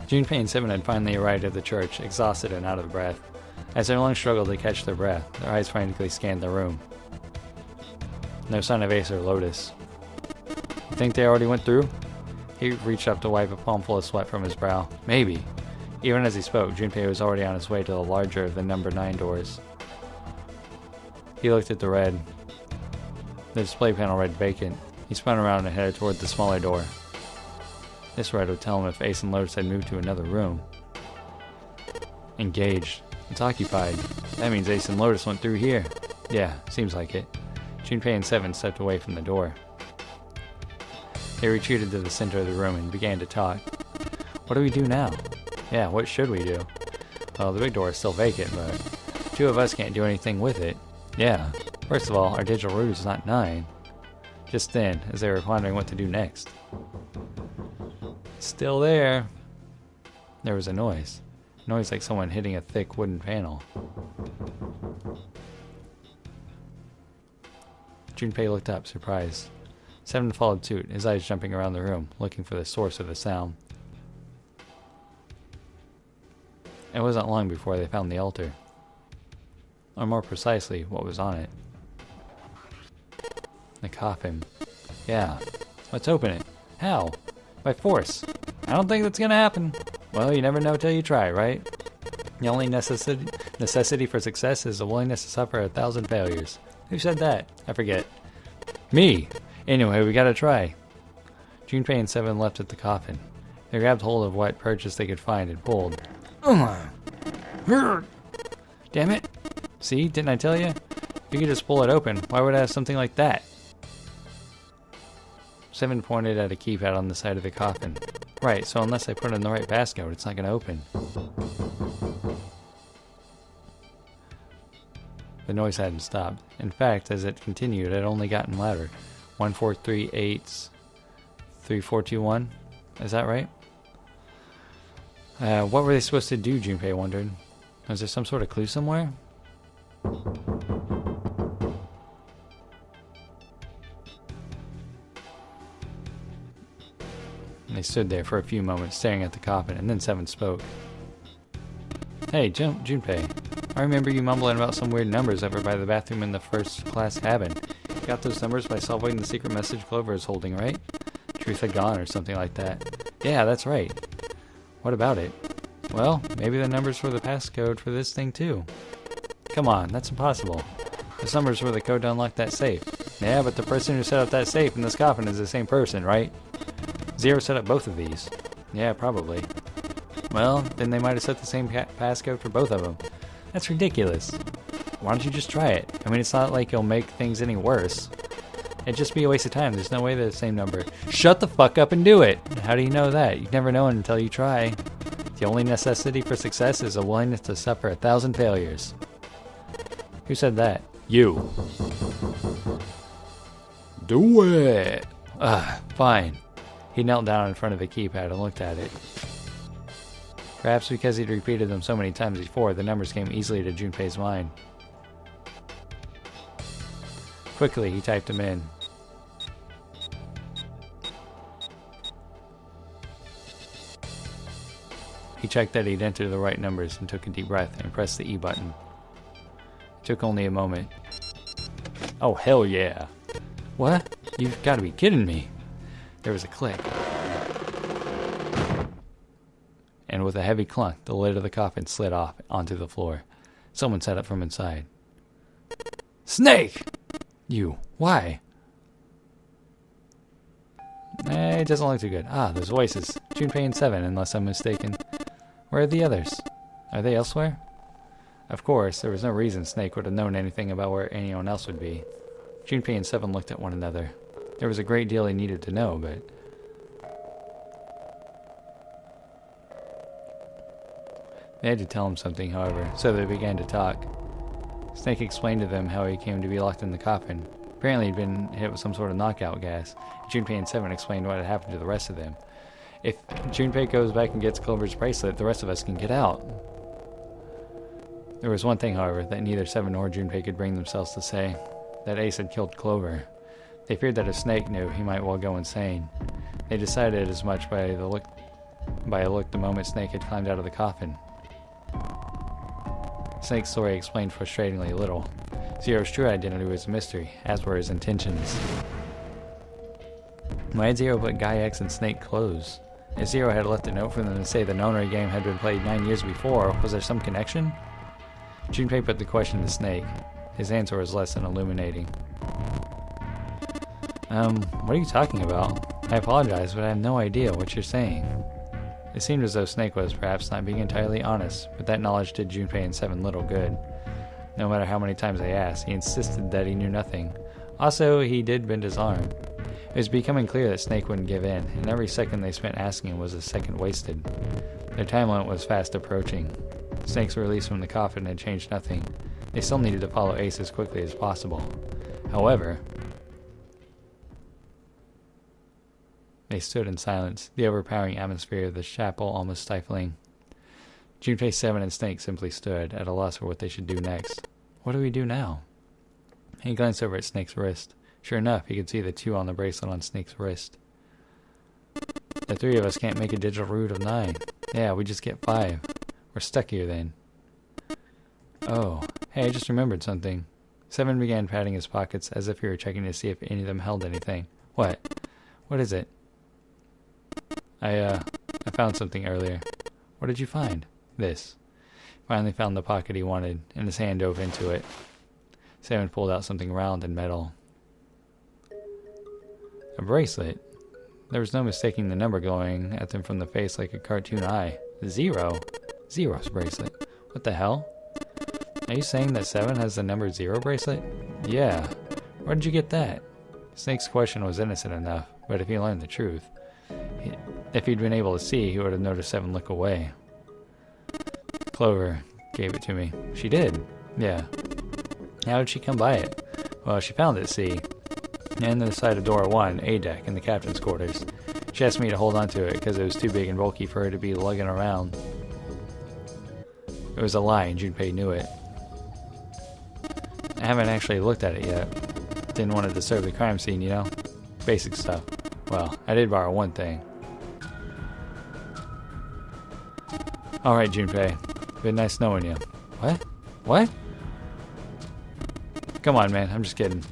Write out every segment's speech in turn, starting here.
Junpei and 7 had finally arrived at the church, exhausted and out of breath. As their lungs struggled to catch their breath, their eyes frantically scanned the room. No sign of Ace or Lotus. You think they already went through? He reached up to wipe a palmful of sweat from his brow. Maybe. Even as he spoke, Junpei was already on his way to the larger of the number 9 doors. He looked at the red. The display panel read vacant. He spun around and headed toward the smaller door. This red would tell him if Ace and Lotus had moved to another room. Engaged. It's occupied. That means Ace and Lotus went through here. Yeah, seems like it. Junpei and 7 stepped away from the door. They retreated to the center of the room and began to talk. What do we do now? Yeah, what should we do? Well, the big door is still vacant, but 2 of us can't do anything with it. Yeah. First of all, our digital route is not 9. Just then, as they were pondering what to do next. Still there. There was a noise. A noise like someone hitting a thick wooden panel. Junpei looked up, surprised. 7 followed suit, his eyes jumping around the room, looking for the source of the sound. It wasn't long before they found the altar. Or more precisely, what was on it. The coffin. Yeah. Let's open it. How? By force. I don't think that's gonna happen. Well, you never know till you try, right? The only necessity for success is the willingness to suffer 1,000 failures. Who said that? I forget. Me! Anyway, we gotta try. Junpei and 7 left at the coffin. They grabbed hold of what purchase they could find and pulled. Damn it. See, didn't I tell you? If you could just pull it open, why would I have something like that? 7 pointed at a keypad on the side of the coffin. Right, so unless I put in the right passcode, it's not going to open. The noise hadn't stopped. In fact, as it continued, it had only gotten louder. 1438 3421. Is that right? What were they supposed to do, Junpei wondered. Was there some sort of clue somewhere? They stood there for a few moments, staring at the coffin, and then 7 spoke. Hey, Junpei. I remember you mumbling about some weird numbers over by the bathroom in the first class cabin. You got those numbers by solving the secret message Clover is holding, right? Truth had gone or something like that. Yeah, that's right. What about it? Well, maybe the numbers were the passcode for this thing too. Come on, that's impossible. Those numbers were the code to unlock that safe. Yeah, but the person who set up that safe in this coffin is the same person, right? Zero set up both of these. Yeah, probably. Well, then they might have set the same passcode for both of them. That's ridiculous. Why don't you just try it? I mean, it's not like you'll make things any worse. It'd just be a waste of time. There's no way they're the same number. Shut the fuck up and do it! How do you know that? You never know until you try. The only necessity for success is a willingness to suffer 1,000 failures. Who said that? You. Do it! Fine. He knelt down in front of the keypad and looked at it. Perhaps because he'd repeated them so many times before, the numbers came easily to Junpei's mind. Quickly, he typed them in. He checked that he'd entered the right numbers and took a deep breath and pressed the E button. It took only a moment. Oh, hell yeah. What? You've got to be kidding me. There was a click. And with a heavy clunk, the lid of the coffin slid off onto the floor. Someone sat up from inside. Snake! You. Why? It doesn't look too good. Ah, those voices. Junpei and 7, unless I'm mistaken. Where are the others? Are they elsewhere? Of course, there was no reason Snake would have known anything about where anyone else would be. Junpei and 7 looked at one another. There was a great deal he needed to know, but... They had to tell him something, however, so they began to talk. Snake explained to them how he came to be locked in the coffin. Apparently he'd been hit with some sort of knockout gas. Junpei and 7 explained what had happened to the rest of them. If Junpei goes back and gets Clover's bracelet, the rest of us can get out. There was one thing, however, that neither 7 nor Junpei could bring themselves to say. That Ace had killed Clover. They feared that if Snake knew, he might well go insane. They decided as much by a look the moment Snake had climbed out of the coffin. Snake's story explained frustratingly little. Zero's true identity was a mystery, as were his intentions. Why had Zero put Guy X in Snake clothes? If Zero had left a note for them to say the Nonary game had been played 9 years before, was there some connection? Junpei put the question to Snake. His answer was less than illuminating. What are you talking about? I apologize, but I have no idea what you're saying. It seemed as though Snake was perhaps not being entirely honest, but that knowledge did Junpei and Seven little good. No matter how many times they asked, he insisted that he knew nothing. Also, he did bend his arm. It was becoming clear that Snake wouldn't give in, and every second they spent asking was a second wasted. Their time limit was fast approaching. Snake's release from the coffin had changed nothing. They still needed to follow Ace as quickly as possible. However, they stood in silence, the overpowering atmosphere of the chapel almost stifling. Junpei, Seven, and Snake simply stood, at a loss for what they should do next. What do we do now? He glanced over at Snake's wrist. Sure enough, he could see the 2 on the bracelet on Snake's wrist. The 3 of us can't make a digital root of 9. Yeah, we just get 5. We're stuck here then. Oh, hey, I just remembered something. Seven began patting his pockets as if he were checking to see if any of them held anything. What? What is it? I found something earlier. What did you find? This. Finally found the pocket he wanted, and his hand dove into it. Seven pulled out something round and metal. A bracelet. There was no mistaking the number glowing at them from the face like a cartoon eye. 0? Zero's bracelet. What the hell? Are you saying that Seven has the number 0 bracelet? Yeah. Where did you get that? Snake's question was innocent enough, but if he learned the truth, if he'd been able to see, he would have noticed Seven look away. Clover gave it to me. She did? Yeah. How did she come by it? Well, she found it, see, and the side of door 1, A deck, in the captain's quarters. She asked me to hold on to it because it was too big and bulky for her to be lugging around. It was a lie, and Junpei knew it. I haven't actually looked at it yet. Didn't want to disturb the crime scene, you know? Basic stuff. Well, I did borrow one thing. Alright, Junpei. Been nice knowing you. What? What? Come on, man. I'm just kidding.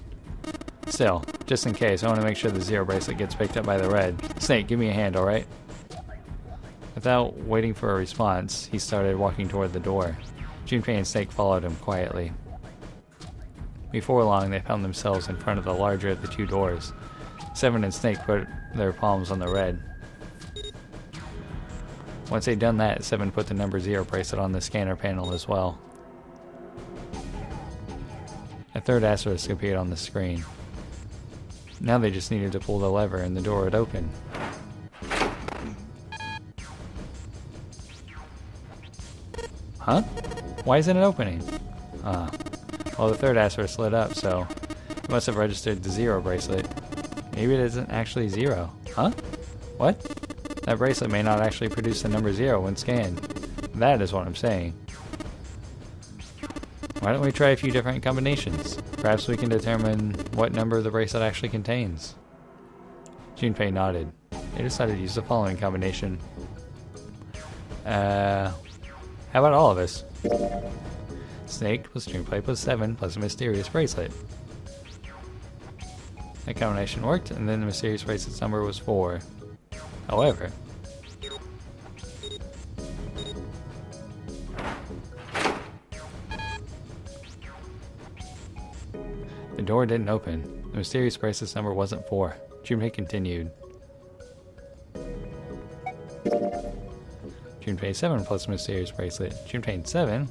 Still, just in case, I want to make sure the 0 bracelet gets picked up by the red. Snake, give me a hand, alright? Without waiting for a response, he started walking toward the door. Junpei and Snake followed him quietly. Before long, they found themselves in front of the larger of the 2 doors. Seven and Snake put their palms on the red. Once they'd done that, Seven put the number 0 bracelet on the scanner panel as well. A third asterisk appeared on the screen. Now they just needed to pull the lever and the door would open. Huh? Why isn't it opening? Well, the third asterisk lit up, so it must have registered the 0 bracelet. Maybe it isn't actually 0. Huh? What? That bracelet may not actually produce the number 0 when scanned. That is what I'm saying. Why don't we try a few different combinations? Perhaps we can determine what number the bracelet actually contains. Junpei nodded. They decided to use the following combination. How about all of us? Snake plus Junpei plus 7 plus a mysterious bracelet. That combination worked, and then the mysterious bracelet's number was 4. However, the door didn't open. The mysterious bracelet's number wasn't 4. Junpei continued. Junpei 7 plus mysterious bracelet. Junpei 7.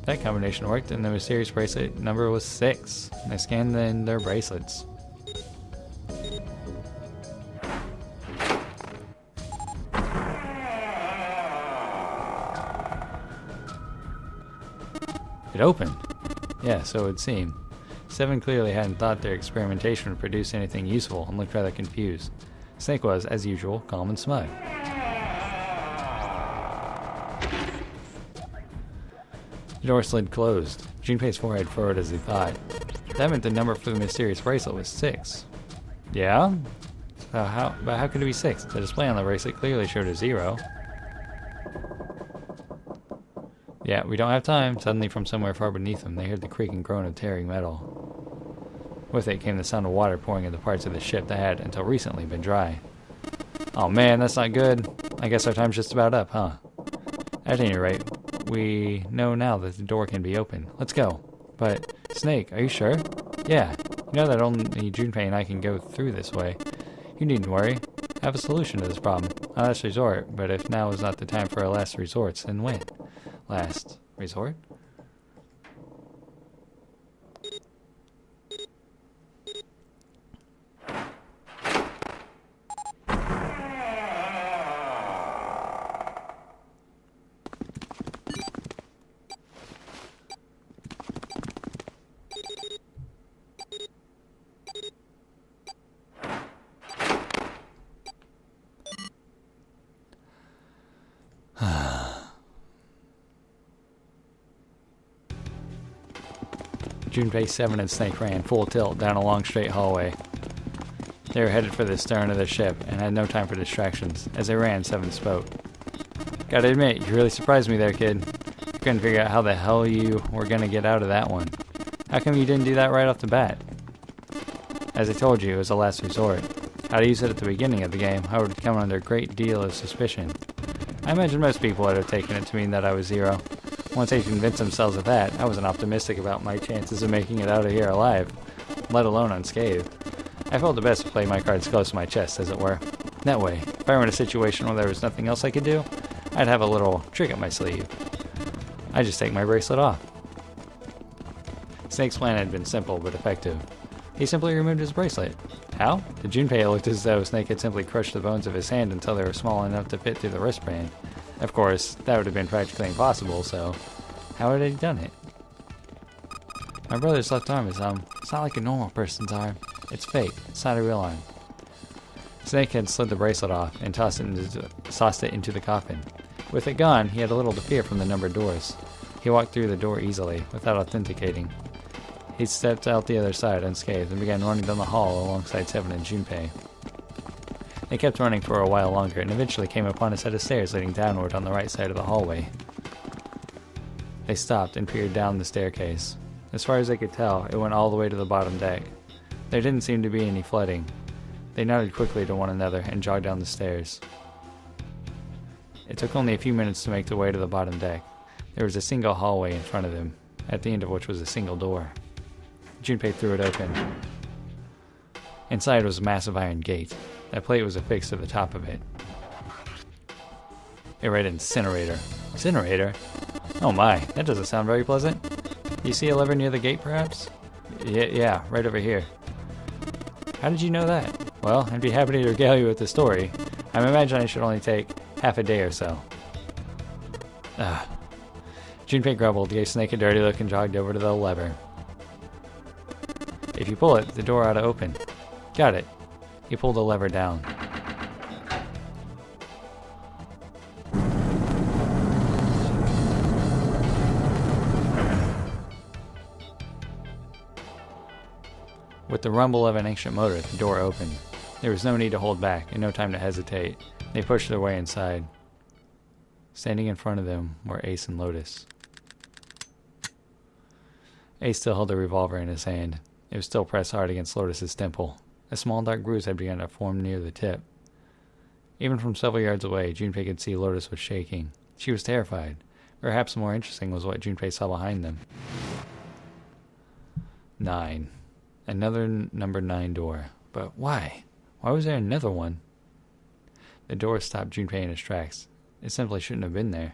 That combination worked, and the mysterious bracelet number was 6. They scanned in their bracelets. It opened. Yeah, so it would seem. Seven clearly hadn't thought their experimentation would produce anything useful and looked rather confused. Snake was, as usual, calm and smug. The door slid closed. Junpei's forehead furrowed as he thought. That meant the number for the mysterious bracelet was 6. Yeah? But how could it be 6? The display on the bracelet clearly showed a 0. Yeah, we don't have time. Suddenly from somewhere far beneath them, they heard the creak and groan of tearing metal. With it came the sound of water pouring into parts of the ship that had, until recently, been dry. Oh man, that's not good. I guess our time's just about up, huh? At any rate, we know now that the door can be opened. Let's go. But, Snake, are you sure? Yeah. You know that only Junpei and I can go through this way. You needn't worry. I have a solution to this problem. A last resort, but if now is not the time for our last resorts, then when? Last resort? Junpei, 7, and Snake ran full tilt down a long straight hallway. They were headed for the stern of the ship and had no time for distractions. As they ran, 7 spoke. Gotta admit, you really surprised me there, kid. I couldn't figure out how the hell you were gonna get out of that one. How come you didn't do that right off the bat? As I told you, it was a last resort. How to use it at the beginning of the game, I would come under a great deal of suspicion. I imagine most people would have taken it to mean that I was 0. Once they convinced themselves of that, I wasn't optimistic about my chances of making it out of here alive, let alone unscathed. I felt the best to play my cards close to my chest, as it were. That way, if I were in a situation where there was nothing else I could do, I'd have a little trick up my sleeve. I'd just take my bracelet off. Snake's plan had been simple but effective. He simply removed his bracelet. How? To Junpei, it looked as though Snake had simply crushed the bones of his hand until they were small enough to fit through the wristband. Of course, that would have been practically impossible, so how had he done it? My brother's left arm is, it's not like a normal person's arm. It's fake. It's not a real arm. Snake had slid the bracelet off and tossed it into the coffin. With it gone, he had a little to fear from the numbered doors. He walked through the door easily, without authenticating. He stepped out the other side unscathed and began running down the hall alongside 7 and Junpei. They kept running for a while longer and eventually came upon a set of stairs leading downward on the right side of the hallway. They stopped and peered down the staircase. As far as they could tell, it went all the way to the bottom deck. There didn't seem to be any flooding. They nodded quickly to one another and jogged down the stairs. It took only a few minutes to make their way to the bottom deck. There was a single hallway in front of them, at the end of which was a single door. Junpei threw it open. Inside was a massive iron gate. That plate was affixed to the top of it. It read Incinerator. Incinerator? Oh my, that doesn't sound very pleasant. You see a lever near the gate, perhaps? Yeah, right over here. How did you know that? Well, I'd be happy to regale you with the story. I imagine I should only take half a day or so. Junpei grumbled, gave Snake a dirty look, and jogged over to the lever. If you pull it, the door ought to open. Got it. He pulled the lever down. With the rumble of an ancient motor, the door opened. There was no need to hold back, and no time to hesitate. They pushed their way inside. Standing in front of them were Ace and Lotus. Ace still held the revolver in his hand. It was still pressed hard against Lotus's temple. A small dark bruise had begun to form near the tip. Even from several yards away, Junpei could see Lotus was shaking. She was terrified. Perhaps more interesting was what Junpei saw behind them. 9. Another number 9 door. But why? Why was there another one? The door stopped Junpei in his tracks. It simply shouldn't have been there.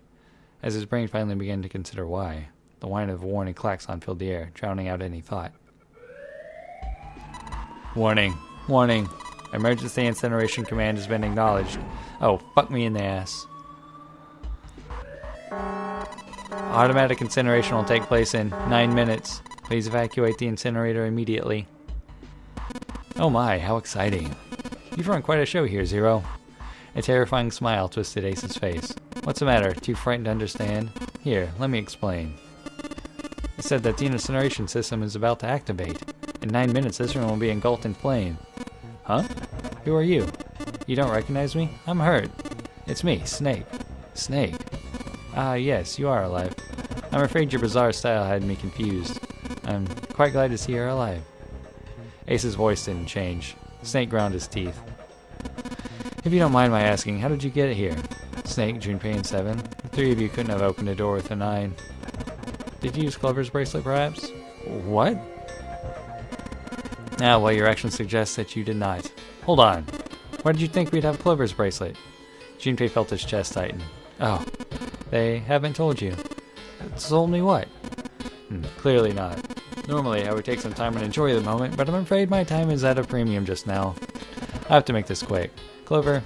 As his brain finally began to consider why, the whine of a warning klaxon filled the air, drowning out any thought. Warning. Warning. Emergency incineration command has been acknowledged. Oh, fuck me in the ass. Automatic incineration will take place in 9 minutes. Please evacuate the incinerator immediately. Oh my, how exciting. You've run quite a show here, Zero. A terrifying smile twisted Ace's face. What's the matter? Too frightened to understand? Here, let me explain. It said that the incineration system is about to activate. In 9 minutes, this room will be engulfed in flame. Huh? Who are you? You don't recognize me? I'm hurt. It's me, Snake. Snake. Ah, yes, you are alive. I'm afraid your bizarre style had me confused. I'm quite glad to see you're alive. Ace's voice didn't change. Snake ground his teeth. If you don't mind my asking, how did you get here? Snake, Junpei, and 7. The three of you couldn't have opened a door with a 9. Did you use Clover's bracelet, perhaps? What? Now, well, your actions suggest that you did not. Hold on. Why did you think we'd have Clover's bracelet? Junpei felt his chest tighten. Oh, they haven't told you. Told me what? Clearly not. Normally, I would take some time and enjoy the moment, but I'm afraid my time is at a premium just now. I have to make this quick. Clover,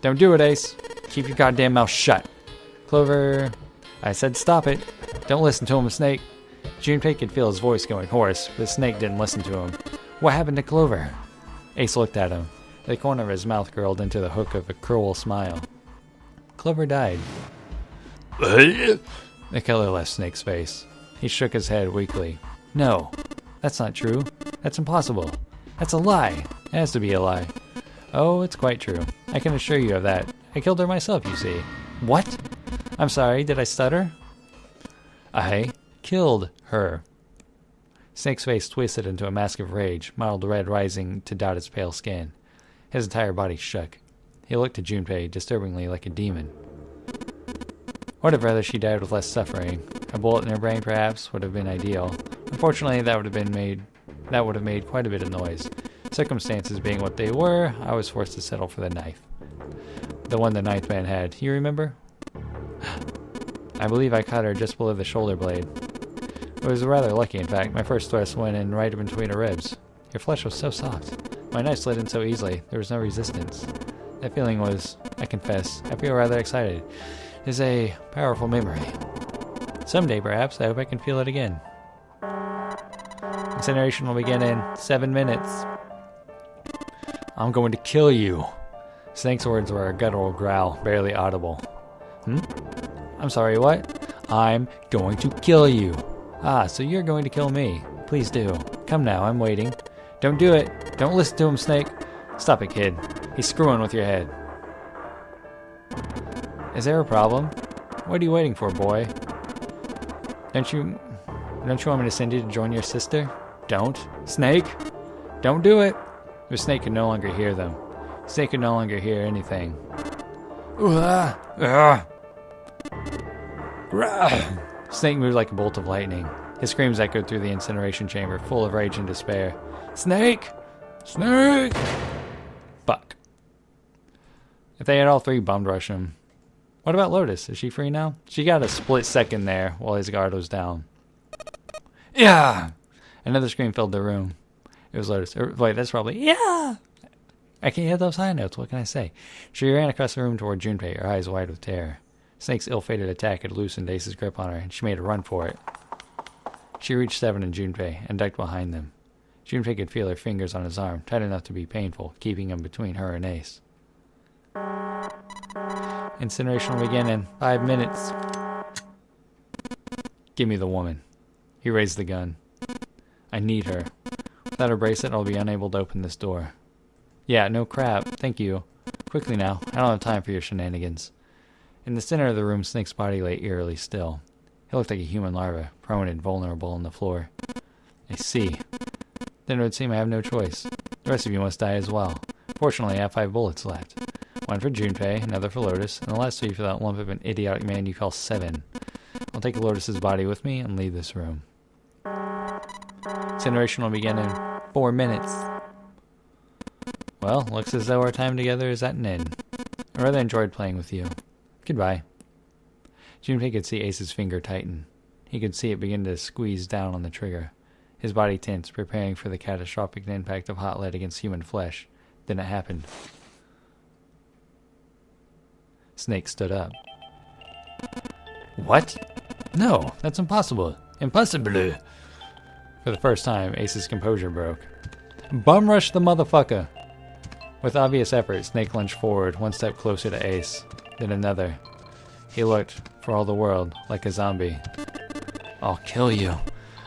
don't do it, Ace. Keep your goddamn mouth shut. Clover, I said stop it. Don't listen to him, Snake. Junpei could feel his voice going hoarse, but Snake didn't listen to him. What happened to Clover? Ace looked at him. The corner of his mouth curled into the hook of a cruel smile. Clover died. The color left Snake's face. He shook his head weakly. No, that's not true. That's impossible. That's a lie. It has to be a lie. Oh, it's quite true. I can assure you of that. I killed her myself, you see. What? I'm sorry, did I stutter? I killed her. Snake's face twisted into a mask of rage, mild red rising to dot his pale skin. His entire body shook. He looked at Junpei, disturbingly like a demon. Would have rather she died with less suffering. A bullet in her brain, perhaps, would have been ideal. Unfortunately, that would have made quite a bit of noise. Circumstances being what they were, I was forced to settle for the knife. The one the ninth man had. You remember? I believe I caught her just below the shoulder blade. It was rather lucky, in fact. My first thrust went in right between her ribs. Your flesh was so soft. My knife slid in so easily. There was no resistance. That feeling was, I confess, I feel rather excited. It is a powerful memory. Someday, perhaps, I hope I can feel it again. Incineration will begin in 7 minutes. I'm going to kill you. Snake's words were a guttural growl, barely audible. I'm sorry, what? I'm going to kill you. Ah, so you're going to kill me. Please do. Come now, I'm waiting. Don't do it. Don't listen to him, Snake. Stop it, kid. He's screwing with your head. Is there a problem? What are you waiting for, boy? Don't you want me to send you to join your sister? Don't. Snake! Don't do it! The Snake could no longer hear them. Snake could no longer hear anything. Snake moved like a bolt of lightning. His screams echoed through the incineration chamber, full of rage and despair. Snake! Snake! Fuck. If they had all three bummed rush him. What about Lotus? Is she free now? She got a split second there while his guard was down. Yeah! Another scream filled the room. It was Lotus. Wait, that's probably... Yeah! I can't hit those high notes. What can I say? She ran across the room toward Junpei, her eyes wide with terror. Snake's ill-fated attack had loosened Ace's grip on her, and she made a run for it. She reached 7 and Junpei, and ducked behind them. Junpei could feel her fingers on his arm, tight enough to be painful, keeping him between her and Ace. Incineration will begin in 5 minutes. Give me the woman. He raised the gun. I need her. Without her bracelet, I'll be unable to open this door. Yeah, no crap. Thank you. Quickly now. I don't have time for your shenanigans. In the center of the room, Snake's body lay eerily still. He looked like a human larva, prone and vulnerable on the floor. I see. Then it would seem I have no choice. The rest of you must die as well. Fortunately, I have 5 bullets left. 1 for Junpei, another for Lotus, and the last 3 for that lump of an idiotic man you call 7. I'll take Lotus's body with me and leave this room. Incineration will begin in 4 minutes. Well, looks as though our time together is at an end. I rather enjoyed playing with you. Goodbye. Junpei could see Ace's finger tighten. He could see it begin to squeeze down on the trigger. His body tensed, preparing for the catastrophic impact of hot lead against human flesh. Then it happened. Snake stood up. What? No, that's impossible. Impossible. For the first time, Ace's composure broke. Bum rush the motherfucker! With obvious effort, Snake lunged forward, 1 step closer to Ace, then another. He looked, for all the world, like a zombie. I'll kill you.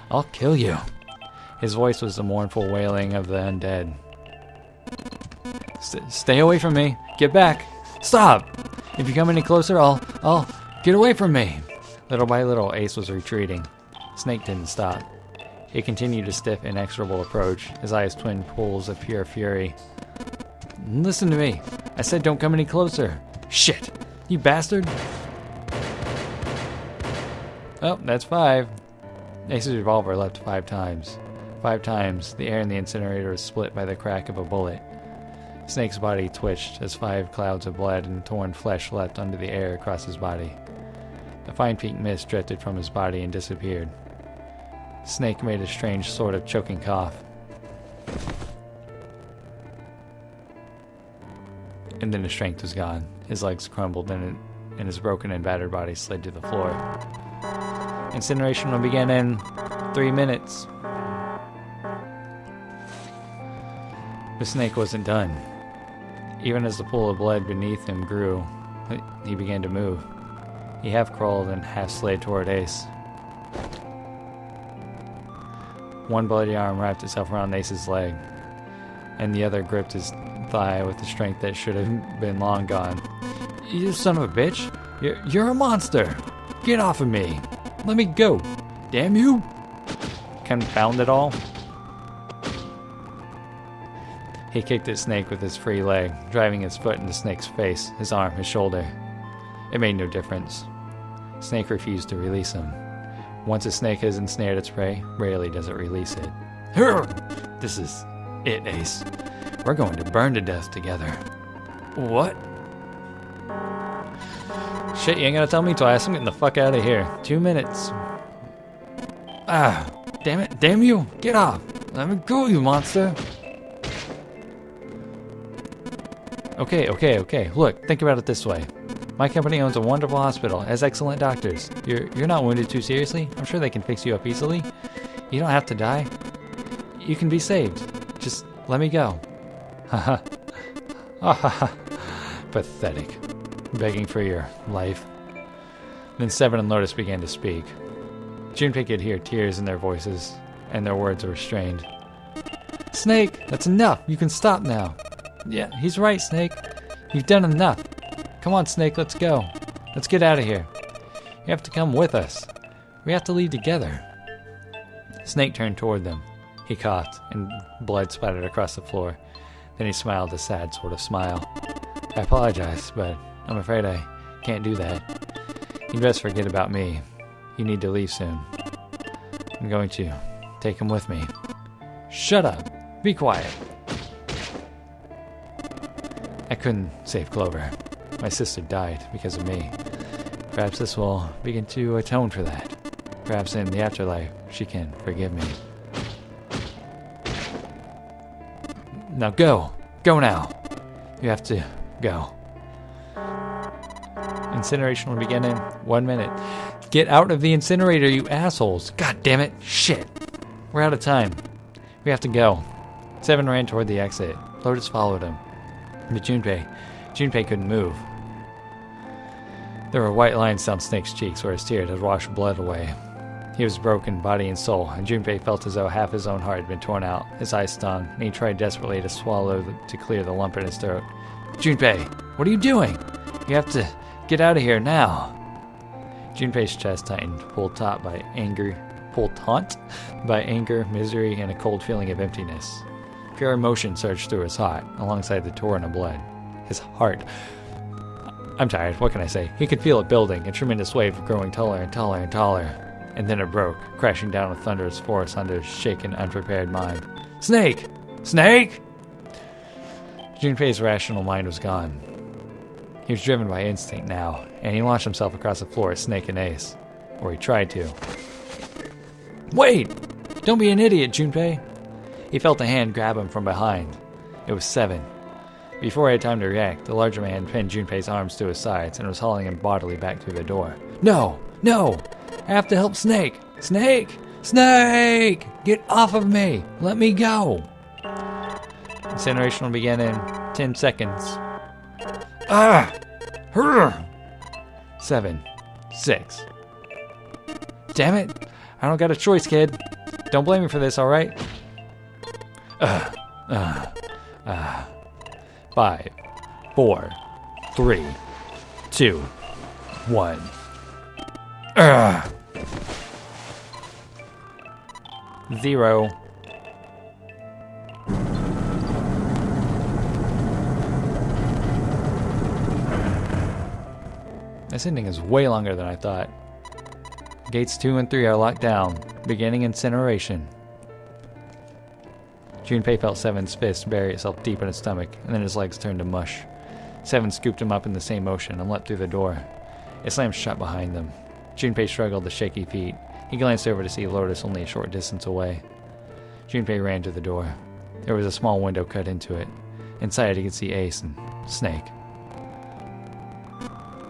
I'll kill you. His voice was the mournful wailing of the undead. Stay away from me. Get back. Stop. If you come any closer, I'll get away from me. Little by little, Ace was retreating. Snake didn't stop. He continued his stiff, inexorable approach, his eyes twin pools of pure fury. Listen to me. I said don't come any closer. Shit. You bastard. Oh, that's 5. Ace's revolver leapt 5 times. 5 times, the air in the incinerator was split by the crack of a bullet. Snake's body twitched as 5 clouds of blood and torn flesh leapt under the air across his body. A fine pink mist drifted from his body and disappeared. Snake made a strange sort of choking cough. And then his strength was gone. His legs crumbled and his broken and battered body slid to the floor. Incineration will begin in 3 minutes. The snake wasn't done. Even as the pool of blood beneath him grew, he began to move. He half crawled and half slid toward Ace. One bloody arm wrapped itself around Ace's leg, and the other gripped his thigh with the strength that should have been long gone. You son of a bitch! You're a monster! Get off of me! Let me go! Damn you! Confound it all! He kicked at Snake with his free leg, driving his foot into Snake's face, his arm, his shoulder. It made no difference. Snake refused to release him. Once a snake has ensnared its prey, rarely does it release it. This is it, Ace. We're going to burn to death together. What? Shit, you ain't gonna tell me twice. I'm getting the fuck out of here. 2 minutes. Ah, damn it. Damn you. Get off. Let me go, you monster. Okay. Look, think about it this way. My company owns a wonderful hospital, has excellent doctors. You're not wounded too seriously. I'm sure they can fix you up easily. You don't have to die. You can be saved. Just let me go. Haha. Pathetic. Begging for your life. Then Seven and Lotus began to speak. Junpei could hear tears in their voices, and their words were strained. Snake, that's enough. You can stop now. Yeah, he's right, Snake. You've done enough. Come on, Snake, let's go. Let's get out of here. You have to come with us. We have to leave together. Snake turned toward them. He coughed, and blood splattered across the floor. Then he smiled a sad sort of smile. I apologize, but I'm afraid I can't do that. You'd best forget about me. You need to leave soon. I'm going to take him with me. Shut up. Be quiet. I couldn't save Clover. My sister died because of me. Perhaps this will begin to atone for that. Perhaps in the afterlife, she can forgive me. Now go! Go now! You have to go. Incineration will begin in 1 minute. Get out of the incinerator, you assholes! God damn it! Shit! We're out of time. We have to go. Seven ran toward the exit. Lotus followed him. But Junpei couldn't move. There were white lines down Snake's cheeks where his tears had washed blood away. He was broken, body and soul, and Junpei felt as though half his own heart had been torn out. His eyes stung, and he tried desperately to swallow to clear the lump in his throat. Junpei, what are you doing? You have to get out of here now. Junpei's chest tightened, pulled taut by anger, misery, and a cold feeling of emptiness. Pure emotion surged through his heart, alongside the torrent of blood. His heart. I'm tired, what can I say? He could feel it building, a tremendous wave growing taller and taller and taller. And then it broke, crashing down with thunderous force under his shaken, unprepared mind. Snake! Snake! Junpei's rational mind was gone. He was driven by instinct now, and he launched himself across the floor at Snake and Ace. Or he tried to. Wait! Don't be an idiot, Junpei! He felt a hand grab him from behind. It was Seven. Before he had time to react, the larger man pinned Junpei's arms to his sides and was hauling him bodily back through the door. No! No! I have to help Snake! Snake! Snake! Get off of me! Let me go! Incineration will begin in 10 seconds. Ah! 7. 6. Damn it! I don't got a choice, kid. Don't blame me for this, alright? 5. 5, 4, 3, 2, 1. Ugh. 0. This ending is way longer than I thought. Gates 2 and 3 are locked down, beginning incineration. Junpei felt Seven's fist bury itself deep in his stomach, and then his legs turned to mush. Seven scooped him up in the same motion and leapt through the door. It slammed shut behind them. Junpei struggled to shaky feet. He glanced over to see Lotus only a short distance away. Junpei ran to the door. There was a small window cut into it. Inside he could see Ace and Snake.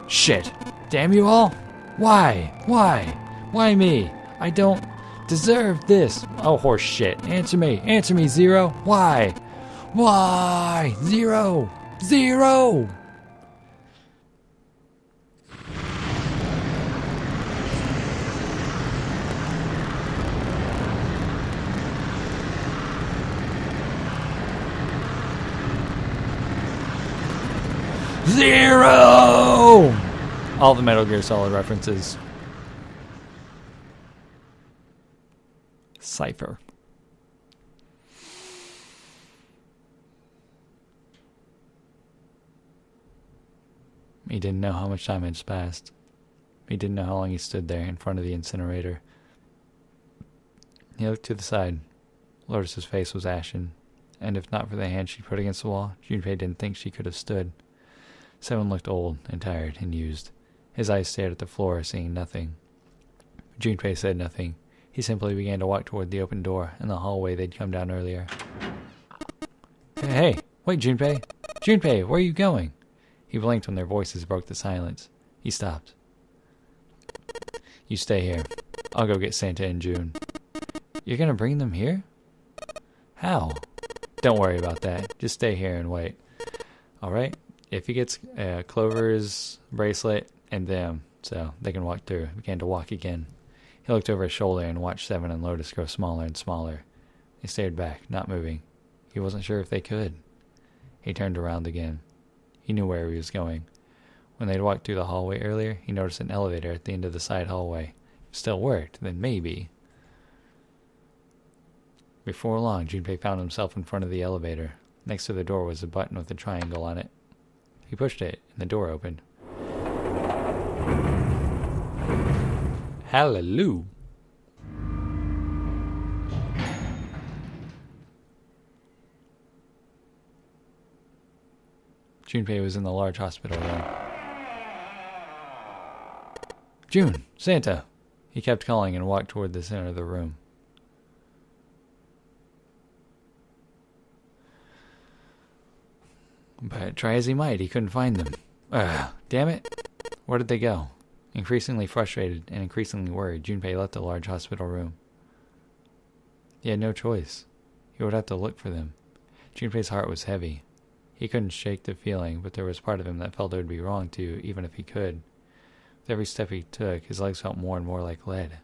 Shit! Damn you all! Why? Why? Why me? I don't deserve this! Oh, horse shit. Answer me! Answer me, Zero! Why? Why? Zero! Zero! Zero! All the Metal Gear Solid references. Cypher. He didn't know how much time had passed. He didn't know how long he stood there in front of the incinerator. He looked to the side. Lotus's face was ashen, and if not for the hand she put against the wall, Junpei didn't think she could have stood. Seven looked old and tired and used. His eyes stared at the floor, seeing nothing. Junpei said nothing. He simply began to walk toward the open door in the hallway they'd come down earlier. Hey, wait, Junpei! Junpei, where are you going? He blinked when their voices broke the silence. He stopped. You stay here. I'll go get Santa and June. You're gonna bring them here? How? Don't worry about that. Just stay here and wait. Alright? If he gets Clover's bracelet and them, so they can walk through, began to walk again. He looked over his shoulder and watched Seven and Lotus grow smaller and smaller. They stared back, not moving. He wasn't sure if they could. He turned around again. He knew where he was going. When they'd walked through the hallway earlier, he noticed an elevator at the end of the side hallway. If it still worked, then maybe. Before long, Junpei found himself in front of the elevator. Next to the door was a button with a triangle on it. He pushed it, and the door opened. Hallelujah. Junpei was in the large hospital room. June! Santa! He kept calling and walked toward the center of the room. But try as he might, he couldn't find them. Ugh, damn it! Where did they go? Increasingly frustrated and increasingly worried, Junpei left the large hospital room. He had no choice. He would have to look for them. Junpei's heart was heavy. He couldn't shake the feeling, but there was part of him that felt it would be wrong to, even if he could. With every step he took, his legs felt more and more like lead.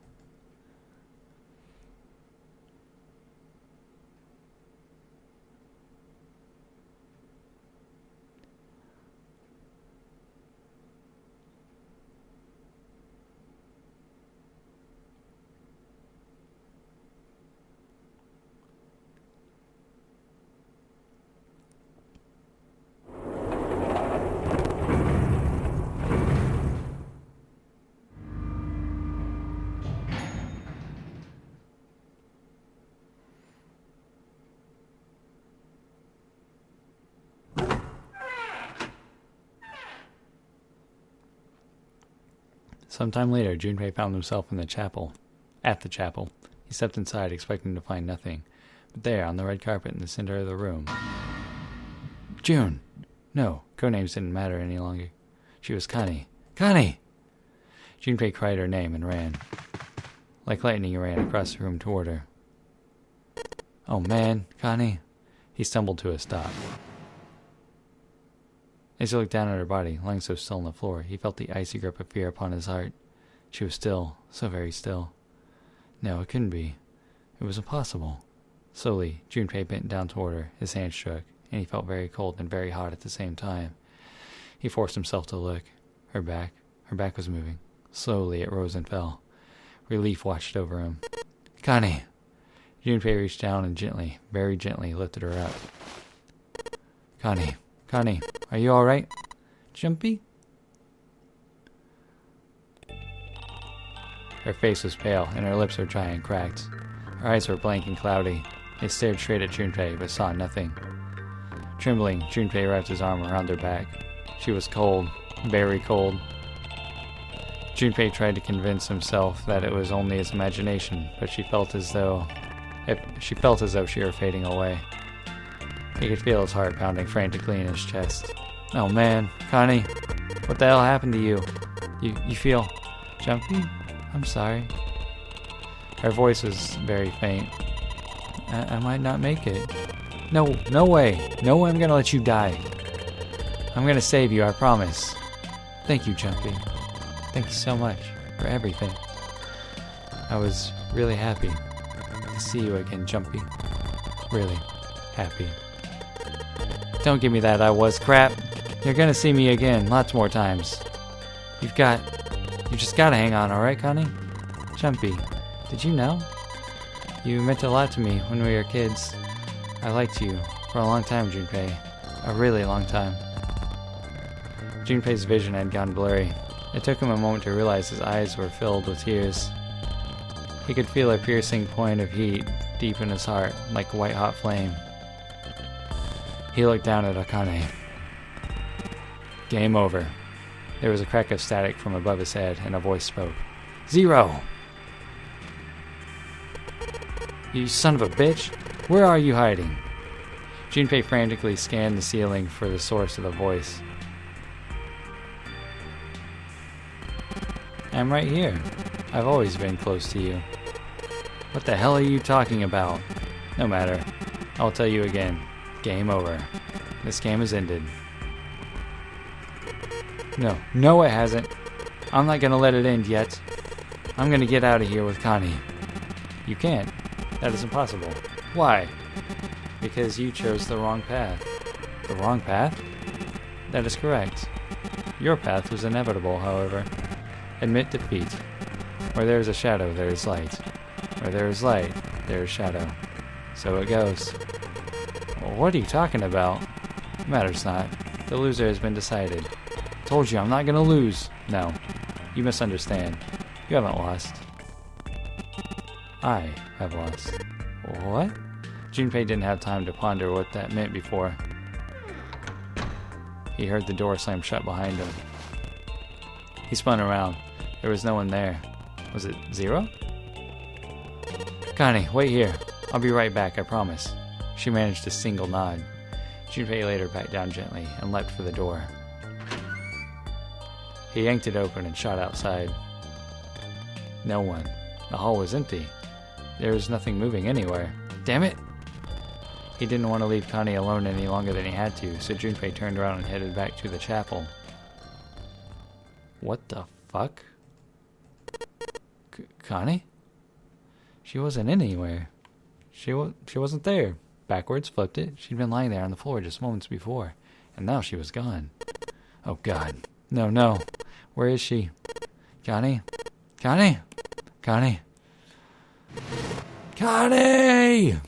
Sometime later, Junpei found himself in the chapel. At the chapel. He stepped inside, expecting to find nothing. But there, on the red carpet in the center of the room... June! No, codenames didn't matter any longer. She was Connie. Connie! Junpei cried her name and ran. Like lightning, he ran across the room toward her. Oh man, Connie. He stumbled to a stop. As he looked down at her body, lying so still on the floor, he felt the icy grip of fear upon his heart. She was still, so very still. No, it couldn't be. It was impossible. Slowly, Junpei bent down toward her. His hand shook, and he felt very cold and very hot at the same time. He forced himself to look. Her back was moving. Slowly it rose and fell. Relief watched over him. Connie! Junpei reached down and gently, very gently, lifted her up. Connie, are you alright? Junpei? Her face was pale, and her lips were dry and cracked. Her eyes were blank and cloudy. They stared straight at Junpei, but saw nothing. Trembling, Junpei wrapped his arm around her back. She was cold, very cold. Junpei tried to convince himself that it was only his imagination, but she felt as though she were fading away. He could feel his heart pounding frantically in his chest. Oh man, Connie, what the hell happened to you? You feel jumpy? I'm sorry. Her voice was very faint. I might not make it. No way. No way I'm gonna let you die. I'm gonna save you, I promise. Thank you, Junpei. Thank you so much for everything. I was really happy to see you again, Junpei. Really happy. Don't give me that I was crap. You're gonna see me again lots more times. You just gotta hang on, alright, Connie? Junpei, did you know? You meant a lot to me when we were kids. I liked you for a long time, Junpei. A really long time. Junpei's vision had gone blurry. It took him a moment to realize his eyes were filled with tears. He could feel a piercing point of heat deep in his heart, like a white-hot flame. He looked down at Akane. Game over. There was a crack of static from above his head, and a voice spoke. 0! You son of a bitch! Where are you hiding? Junpei frantically scanned the ceiling for the source of the voice. I'm right here. I've always been close to you. What the hell are you talking about? No matter. I'll tell you again. Game over. This game has ended. No it hasn't. I'm not gonna let it end yet. I'm gonna get out of here with Connie. You can't. That is impossible. Why? Because you chose the wrong path. The wrong path? That is correct. Your path was inevitable, however. Admit defeat. Where there is a shadow, there is light. Where there is light, there is shadow. So it goes. Well, what are you talking about? Matters not. The loser has been decided. Told you I'm not gonna lose. No. You misunderstand. You haven't lost. I have lost. What? Junpei didn't have time to ponder what that meant before. He heard the door slam shut behind him. He spun around. There was no one there. Was it 0? Connie, wait here. I'll be right back, I promise. She managed a single nod. Junpei laid her back down gently and leapt for the door. He yanked it open and shot outside. No one. The hall was empty. There was nothing moving anywhere. Damn it! He didn't want to leave Connie alone any longer than he had to, so Junpei turned around and headed back to the chapel. What the fuck? Connie? She wasn't anywhere. She wasn't there. Backwards, flipped it. She'd been lying there on the floor just moments before, and now she was gone. Oh god. No. Where is she? Connie? Connie? Connie? Connie!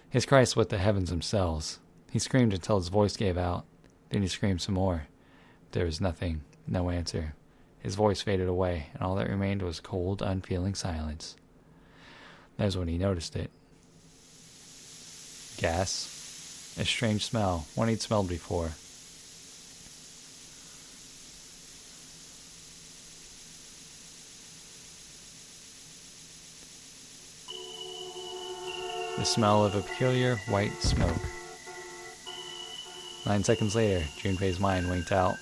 His cry split the heavens themselves. He screamed until his voice gave out. Then he screamed some more. There was nothing. No answer. His voice faded away, and all that remained was cold, unfeeling silence. That was when he noticed it. Gas. A strange smell, one he'd smelled before. The smell of a peculiar white smoke. 9 seconds later, Junpei's mind winked out.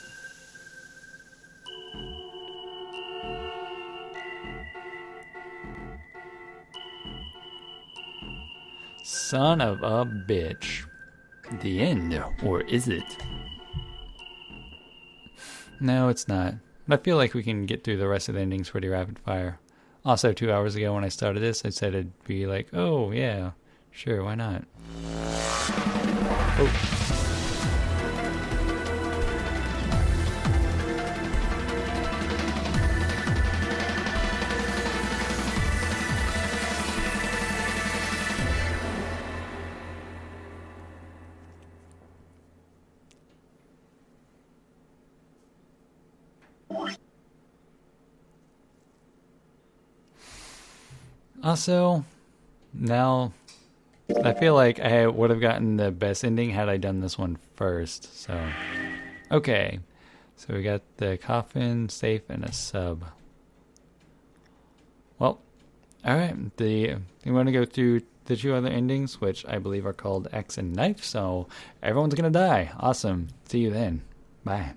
Son of a bitch. The end, or is it? No, it's not. But I feel like we can get through the rest of the endings pretty rapid fire. Also, 2 hours ago when I started this, I said it'd be like, oh yeah, sure, why not? Oh. Also, now I feel like I would have gotten the best ending had I done this one first. So, okay. So we got the coffin, safe, and a sub. Well, alright. You want to go through the two other endings, which I believe are called Axe and Knife. So everyone's going to die. Awesome. See you then. Bye.